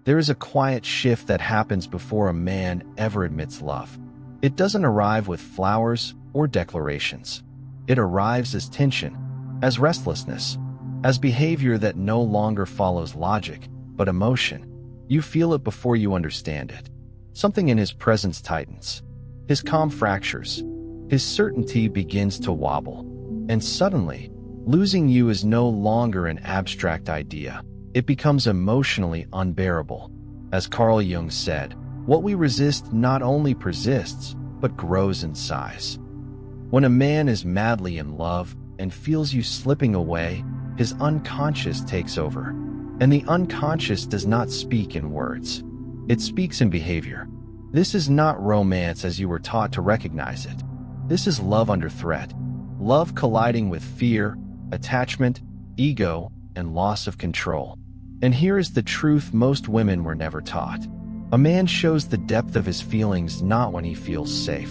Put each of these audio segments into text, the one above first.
There is a quiet shift that happens before a man ever admits love. It doesn't arrive with flowers or declarations. It arrives as tension, as restlessness, as behavior that no longer follows logic, but emotion. You feel it before you understand it. Something in his presence tightens. His calm fractures. His certainty begins to wobble. And suddenly, losing you is no longer an abstract idea. It becomes emotionally unbearable. As Carl Jung said, what we resist not only persists, but grows in size. When a man is madly in love and feels you slipping away, his unconscious takes over. And the unconscious does not speak in words. It speaks in behavior. This is not romance as you were taught to recognize it. This is love under threat. Love colliding with fear, attachment, ego, and loss of control. And here is the truth most women were never taught. A man shows the depth of his feelings not when he feels safe,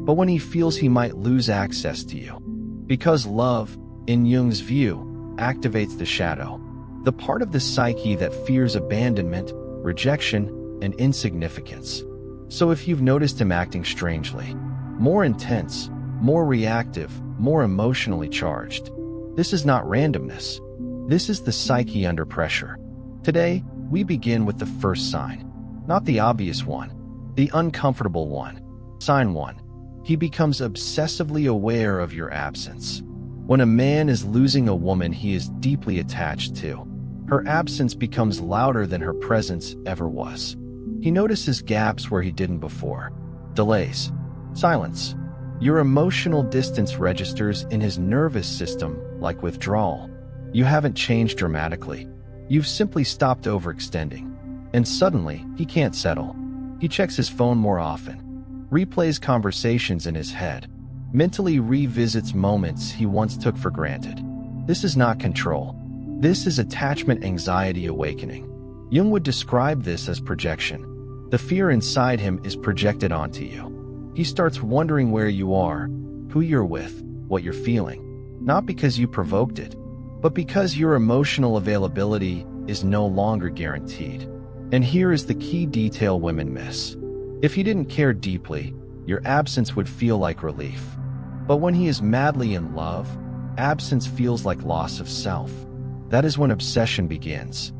but when he feels he might lose access to you. Because love, in Jung's view, activates the shadow, the part of the psyche that fears abandonment, rejection, and insignificance. So if you've noticed him acting strangely, more intense, more reactive, more emotionally charged, this is not randomness. This is the psyche under pressure. Today, we begin with the first sign. Not the obvious one, the uncomfortable one. Sign 1. He becomes obsessively aware of your absence. When a man is losing a woman he is deeply attached to, her absence becomes louder than her presence ever was. He notices gaps where he didn't before. Delays. Silence. Your emotional distance registers in his nervous system like withdrawal. You haven't changed dramatically. You've simply stopped overextending. And suddenly, he can't settle. He checks his phone more often, replays conversations in his head, mentally revisits moments he once took for granted. This is not control. This is attachment anxiety awakening. Jung would describe this as projection. The fear inside him is projected onto you. He starts wondering where you are, who you're with, what you're feeling. Not because you provoked it, but because your emotional availability is no longer guaranteed. And here is the key detail women miss. If he didn't care deeply, your absence would feel like relief. But when he is madly in love, absence feels like loss of self. That is when obsession begins.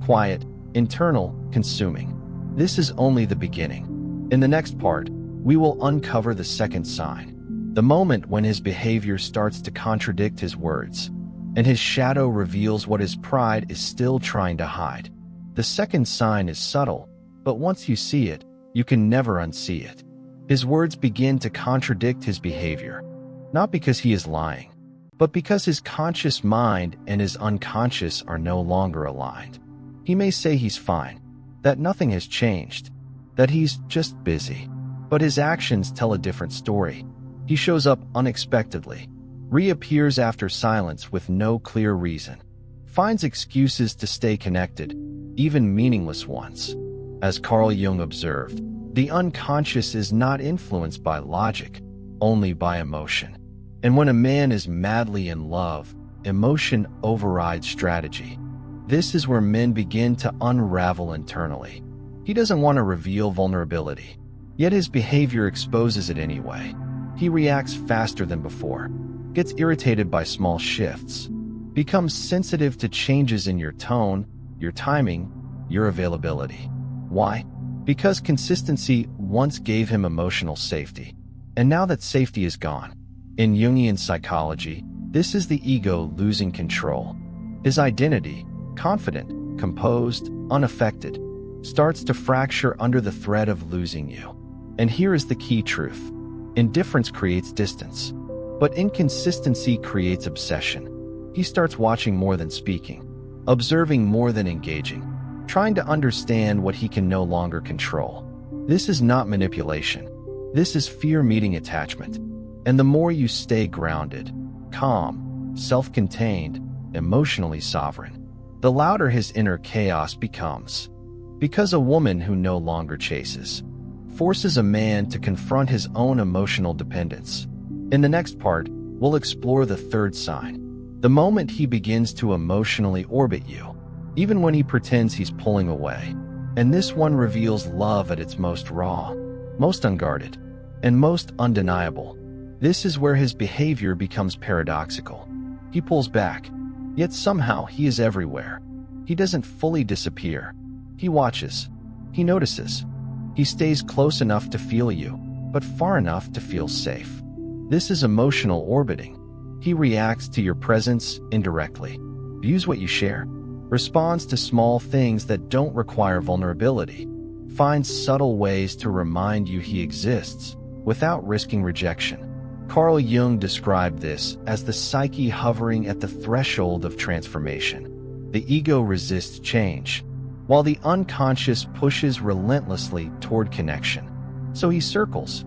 Quiet, internal, consuming. This is only the beginning. In the next part, we will uncover the second sign. The moment when his behavior starts to contradict his words, and his shadow reveals what his pride is still trying to hide. The second sign is subtle, but once you see it, you can never unsee it. His words begin to contradict his behavior, not because he is lying, but because his conscious mind and his unconscious are no longer aligned. He may say he's fine, that nothing has changed, that he's just busy, but his actions tell a different story. He shows up unexpectedly, reappears after silence with no clear reason, finds excuses to stay connected, even meaningless ones. As Carl Jung observed, the unconscious is not influenced by logic, only by emotion. And when a man is madly in love, emotion overrides strategy. This is where men begin to unravel internally. He doesn't want to reveal vulnerability, yet his behavior exposes it anyway. He reacts faster than before, gets irritated by small shifts, becomes sensitive to changes in your tone, your timing, your availability. Why? Because consistency once gave him emotional safety, and now that safety is gone. In Jungian psychology, this is the ego losing control. His identity, confident, composed, unaffected, starts to fracture under the threat of losing you. And here is the key truth. Indifference creates distance, but inconsistency creates obsession. He starts watching more than speaking, observing more than engaging, trying to understand what he can no longer control. This is not manipulation. This is fear meeting attachment. And the more you stay grounded, calm, self-contained, emotionally sovereign, the louder his inner chaos becomes. Because a woman who no longer chases forces a man to confront his own emotional dependence. In the next part, we'll explore the third sign. The moment he begins to emotionally orbit you, even when he pretends he's pulling away. And this one reveals love at its most raw, most unguarded, and most undeniable. This is where his behavior becomes paradoxical. He pulls back, yet somehow he is everywhere. He doesn't fully disappear. He watches. He notices. He stays close enough to feel you, but far enough to feel safe. This is emotional orbiting. He reacts to your presence indirectly, views what you share, responds to small things that don't require vulnerability, finds subtle ways to remind you he exists without risking rejection. Carl Jung described this as the psyche hovering at the threshold of transformation. The ego resists change, while the unconscious pushes relentlessly toward connection. So he circles,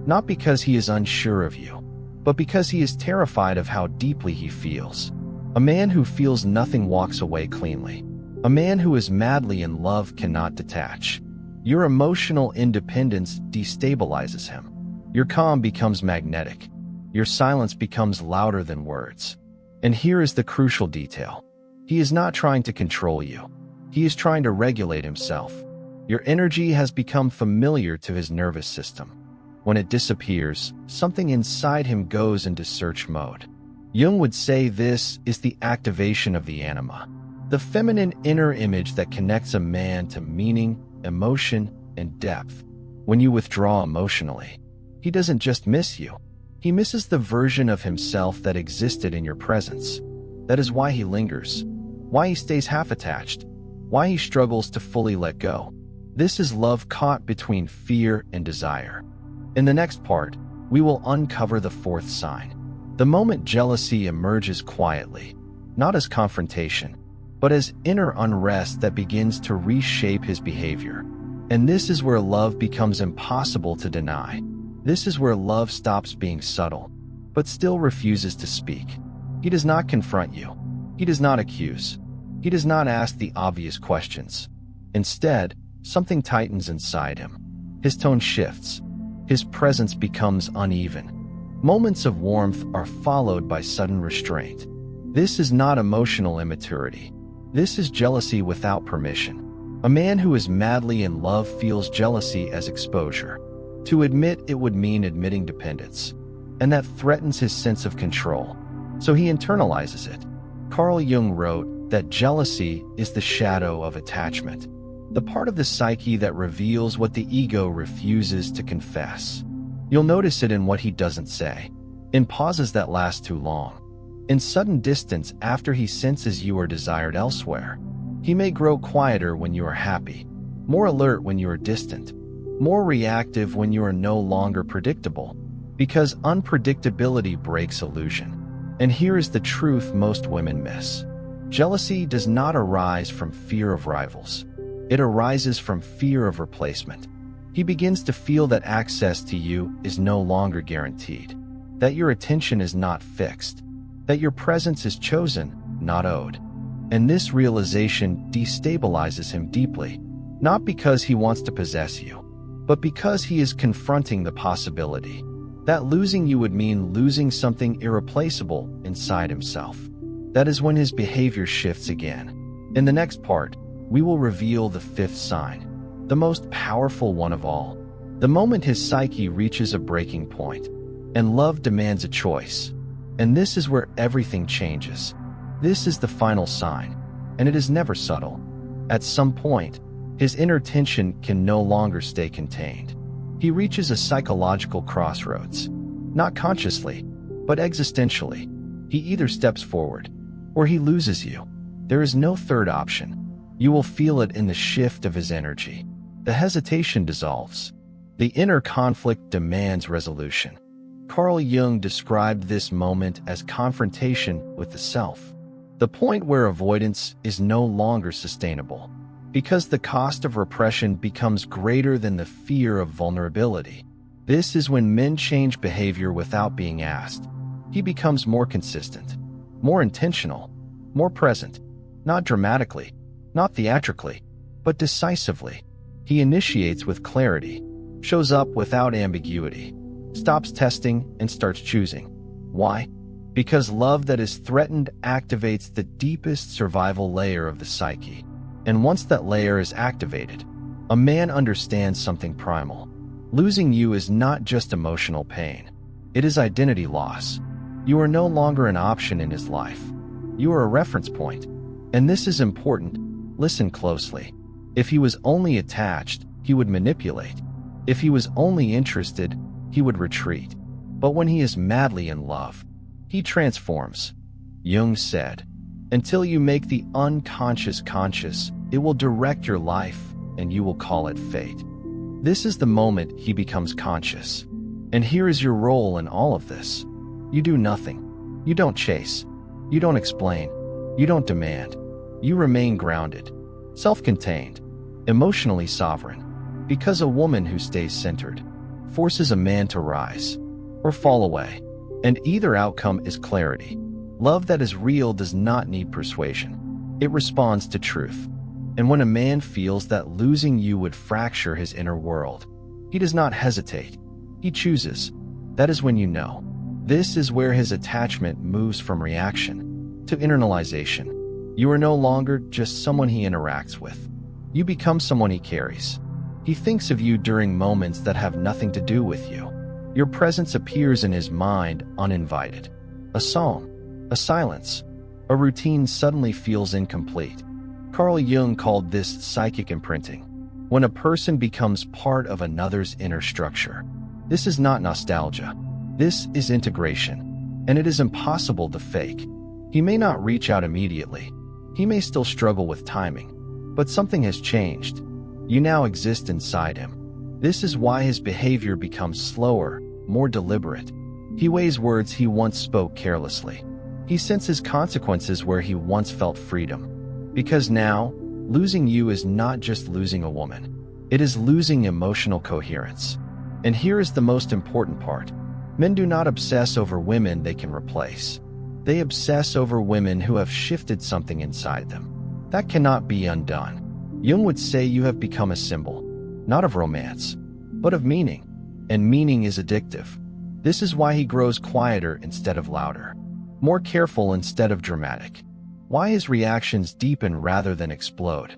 not because he is unsure of you, but because he is terrified of how deeply he feels. A man who feels nothing walks away cleanly. A man who is madly in love cannot detach. Your emotional independence destabilizes him. Your calm becomes magnetic. Your silence becomes louder than words. And here is the crucial detail. He is not trying to control you. He is trying to regulate himself. Your energy has become familiar to his nervous system. When it disappears, something inside him goes into search mode. Jung would say this is the activation of the anima, the feminine inner image that connects a man to meaning, emotion, and depth. When you withdraw emotionally, he doesn't just miss you. He misses the version of himself that existed in your presence. That is why he lingers, why he stays half-attached, why he struggles to fully let go. This is love caught between fear and desire. In the next part, we will uncover the fourth sign. The moment jealousy emerges quietly, not as confrontation, but as inner unrest that begins to reshape his behavior. And this is where love becomes impossible to deny. This is where love stops being subtle, but still refuses to speak. He does not confront you. He does not accuse. He does not ask the obvious questions. Instead, something tightens inside him. His tone shifts. His presence becomes uneven. Moments of warmth are followed by sudden restraint. This is not emotional immaturity. This is jealousy without permission. A man who is madly in love feels jealousy as exposure. To admit it would mean admitting dependence, and that threatens his sense of control. So he internalizes it. Carl Jung wrote that jealousy is the shadow of attachment, the part of the psyche that reveals what the ego refuses to confess. You'll notice it in what he doesn't say, in pauses that last too long, in sudden distance after he senses you are desired elsewhere. He may grow quieter when you are happy, more alert when you are distant, more reactive when you are no longer predictable, because unpredictability breaks illusion. And here is the truth most women miss. Jealousy does not arise from fear of rivals. It arises from fear of replacement. He begins to feel that access to you is no longer guaranteed, that your attention is not fixed, that your presence is chosen, not owed. And this realization destabilizes him deeply, not because he wants to possess you, but because he is confronting the possibility that losing you would mean losing something irreplaceable inside himself. That is when his behavior shifts again. In the next part, we will reveal the fifth sign, the most powerful one of all. The moment his psyche reaches a breaking point, and love demands a choice. And this is where everything changes. This is the final sign, and it is never subtle. At some point, his inner tension can no longer stay contained. He reaches a psychological crossroads, not consciously, but existentially. He either steps forward, or he loses you. There is no third option. You will feel it in the shift of his energy. The hesitation dissolves. The inner conflict demands resolution. Carl Jung described this moment as confrontation with the self, the point where avoidance is no longer sustainable, because the cost of repression becomes greater than the fear of vulnerability. This is when men change behavior without being asked. He becomes more consistent, more intentional, more present, not dramatically, not theatrically, but decisively. He initiates with clarity, shows up without ambiguity, stops testing and starts choosing. Why? Because love that is threatened activates the deepest survival layer of the psyche. And once that layer is activated, A man understands something primal. Losing you is not just emotional pain. It is identity loss. You are no longer an option in his life. You are a reference point. And this is important. Listen closely. If he was only attached, he would manipulate. If he was only interested, he would retreat. But when he is madly in love, he transforms. Jung said, "Until you make the unconscious conscious, it will direct your life, and you will call it fate." This is the moment he becomes conscious. And here is your role in all of this. You do nothing. You don't chase. You don't explain. You don't demand. You remain grounded, self-contained, emotionally sovereign. Because a woman who stays centered forces a man to rise or fall away. And either outcome is clarity. Love that is real does not need persuasion. It responds to truth. And when a man feels that losing you would fracture his inner world, he does not hesitate. He chooses. That is when you know. This is where his attachment moves from reaction to internalization. You are no longer just someone he interacts with. You become someone he carries. He thinks of you during moments that have nothing to do with you. Your presence appears in his mind uninvited. A song, a silence, a routine suddenly feels incomplete. Carl Jung called this psychic imprinting, when a person becomes part of another's inner structure. This is not nostalgia. This is integration, and it is impossible to fake. He may not reach out immediately. He may still struggle with timing, but something has changed. You now exist inside him. This is why his behavior becomes slower, more deliberate. He weighs words he once spoke carelessly. He senses consequences where he once felt freedom. Because now, losing you is not just losing a woman. It is losing emotional coherence. And here is the most important part. Men do not obsess over women they can replace. They obsess over women who have shifted something inside them. That cannot be undone. Jung would say you have become a symbol, not of romance, but of meaning. And meaning is addictive. This is why he grows quieter instead of louder, more careful instead of dramatic. Why his reactions deepen rather than explode.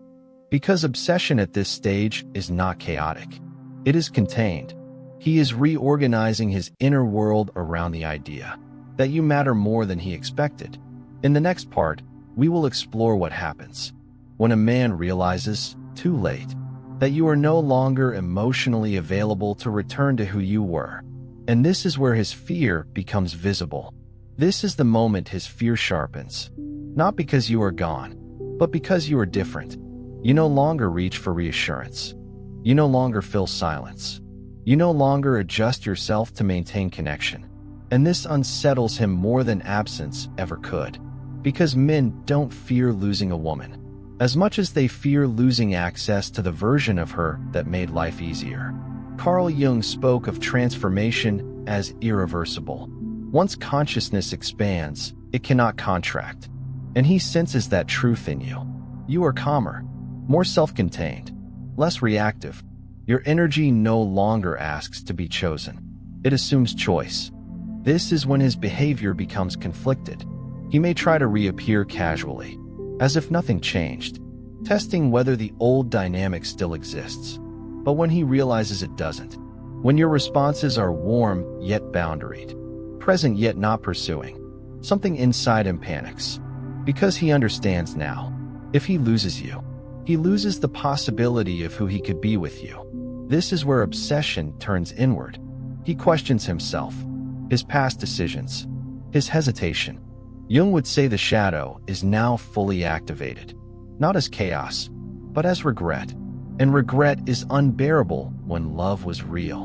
Because obsession at this stage is not chaotic. It is contained. He is reorganizing his inner world around the idea that you matter more than he expected. In the next part, we will explore what happens when a man realizes, too late, that you are no longer emotionally available to return to who you were. And this is where his fear becomes visible. This is the moment his fear sharpens. Not because you are gone, but because you are different. You no longer reach for reassurance. You no longer fill silence. You no longer adjust yourself to maintain connection. And this unsettles him more than absence ever could. Because men don't fear losing a woman as much as they fear losing access to the version of her that made life easier. Carl Jung spoke of transformation as irreversible. Once consciousness expands, it cannot contract. And he senses that truth in you. You are calmer, more self-contained, less reactive. Your energy no longer asks to be chosen. It assumes choice. This is when his behavior becomes conflicted. He may try to reappear casually, as if nothing changed, testing whether the old dynamic still exists. But when he realizes it doesn't, when your responses are warm yet boundaried, present yet not pursuing, something inside him panics. Because he understands now, if he loses you, he loses the possibility of who he could be with you. This is where obsession turns inward. He questions himself, his past decisions, his hesitation. Jung would say the shadow is now fully activated, not as chaos, but as regret. And regret is unbearable when love was real.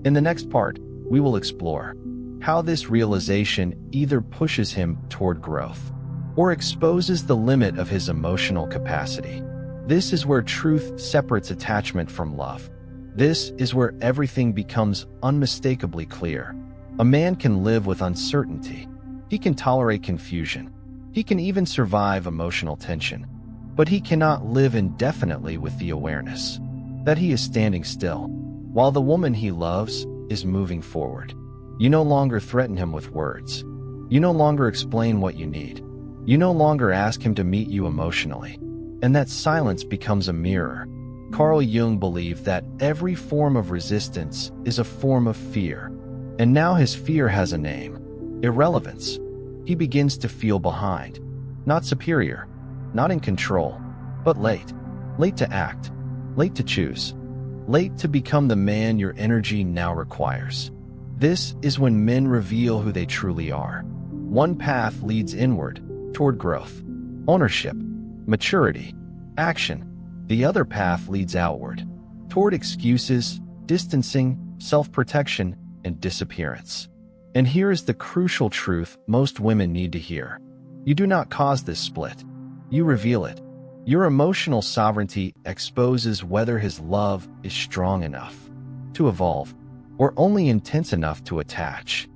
In the next part, we will explore how this realization either pushes him toward growth or exposes the limit of his emotional capacity. This is where truth separates attachment from love. This is where everything becomes unmistakably clear. A man can live with uncertainty. He can tolerate confusion. He can even survive emotional tension. But he cannot live indefinitely with the awareness that he is standing still, while the woman he loves is moving forward. You no longer threaten him with words. You no longer explain what you need. You no longer ask him to meet you emotionally. And that silence becomes a mirror. Carl Jung believed that every form of resistance is a form of fear, and now his fear has a name: irrelevance. He begins to feel behind, not superior, not in control, but late. Late to act, late to choose, late to become the man your energy now requires. This is when men reveal who they truly are. One path leads inward, toward growth, ownership, maturity, action. The other path leads outward, toward excuses, distancing, self-protection, and disappearance. And here is the crucial truth most women need to hear. You do not cause this split. You reveal it. Your emotional sovereignty exposes whether his love is strong enough to evolve or only intense enough to attach.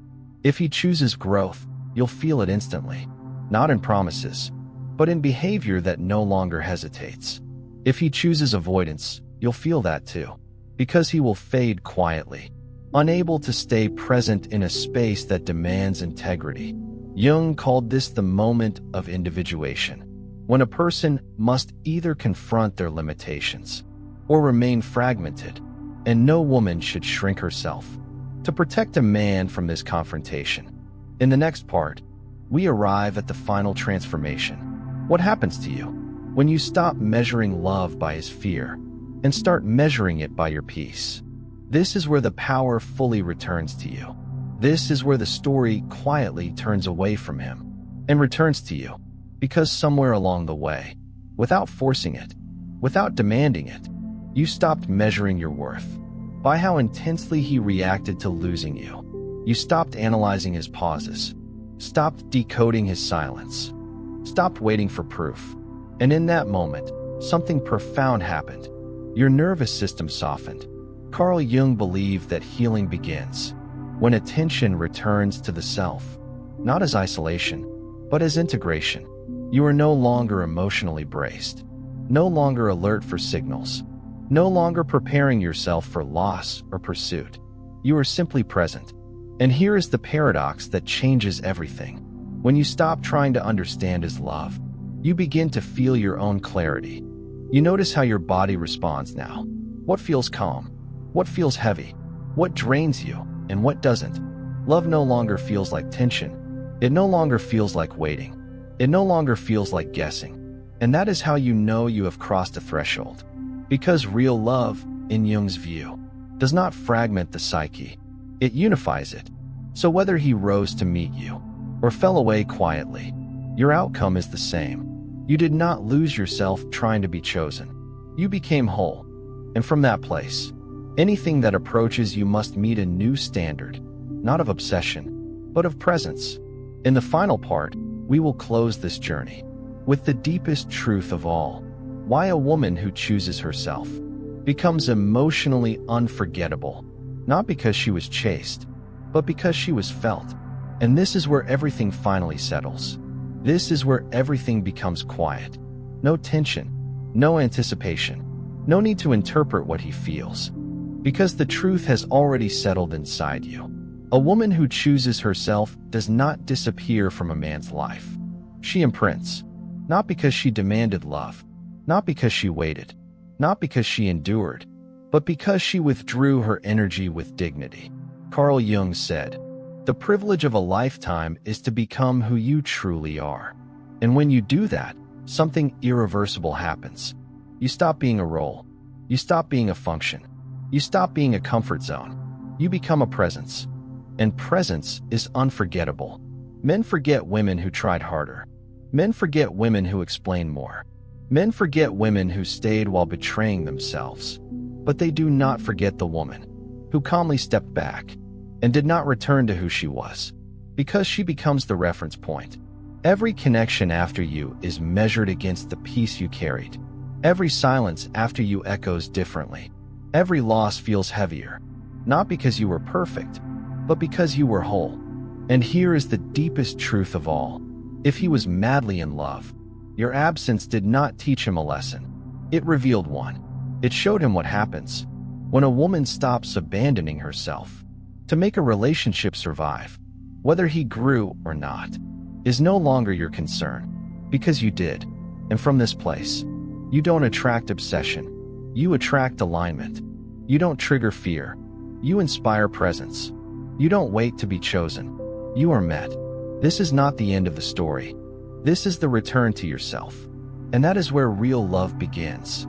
If he chooses growth, you'll feel it instantly, not in promises, but in behavior that no longer hesitates. If he chooses avoidance, you'll feel that too, because he will fade quietly, unable to stay present in a space that demands integrity. Jung called this the moment of individuation, when a person must either confront their limitations or remain fragmented, and no woman should shrink herself to protect a man from this confrontation. In the next part, we arrive at the final transformation. What happens to you when you stop measuring love by his fear and start measuring it by your peace? This is where the power fully returns to you. This is where the story quietly turns away from him and returns to you, because somewhere along the way, without forcing it, without demanding it, you stopped measuring your worth by how intensely he reacted to losing you. You stopped analyzing his pauses, stopped decoding his silence, stopped waiting for proof. And in that moment, something profound happened. Your nervous system softened. Carl Jung believed that healing begins when attention returns to the self, not as isolation, but as integration. You are no longer emotionally braced, no longer alert for signals, no longer preparing yourself for loss or pursuit. You are simply present. And here is the paradox that changes everything. When you stop trying to understand his love, you begin to feel your own clarity. You notice how your body responds now. What feels calm? What feels heavy? What drains you and what doesn't? Love no longer feels like tension. It no longer feels like waiting. It no longer feels like guessing. And that is how you know you have crossed a threshold. Because real love, in Jung's view, does not fragment the psyche. It unifies it. So whether he rose to meet you or fell away quietly, your outcome is the same. You did not lose yourself trying to be chosen. You became whole. And from that place, anything that approaches you must meet a new standard, not of obsession, but of presence. In the final part, we will close this journey with the deepest truth of all: why a woman who chooses herself becomes emotionally unforgettable, not because she was chased, but because she was felt. And this is where everything finally settles. This is where everything becomes quiet. No tension, no anticipation, no need to interpret what he feels, because the truth has already settled inside you. A woman who chooses herself does not disappear from a man's life. She imprints, not because she demanded love, not because she waited, not because she endured, but because she withdrew her energy with dignity. Carl Jung said, "The privilege of a lifetime is to become who you truly are." And when you do that, something irreversible happens. You stop being a role. You stop being a function. You stop being a comfort zone. You become a presence. And presence is unforgettable. Men forget women who tried harder. Men forget women who explained more. Men forget women who stayed while betraying themselves. But they do not forget the woman who calmly stepped back and did not return to who she was, because she becomes the reference point. Every connection after you is measured against the peace you carried. Every silence after you echoes differently. Every loss feels heavier, not because you were perfect, but because you were whole. And here is the deepest truth of all. If he was madly in love, your absence did not teach him a lesson. It revealed one. It showed him what happens when a woman stops abandoning herself to make a relationship survive. Whether he grew or not is no longer your concern, because you did. And from this place, you don't attract obsession. You attract alignment. You don't trigger fear. You inspire presence. You don't wait to be chosen. You are met. This is not the end of the story. This is the return to yourself. And that is where real love begins.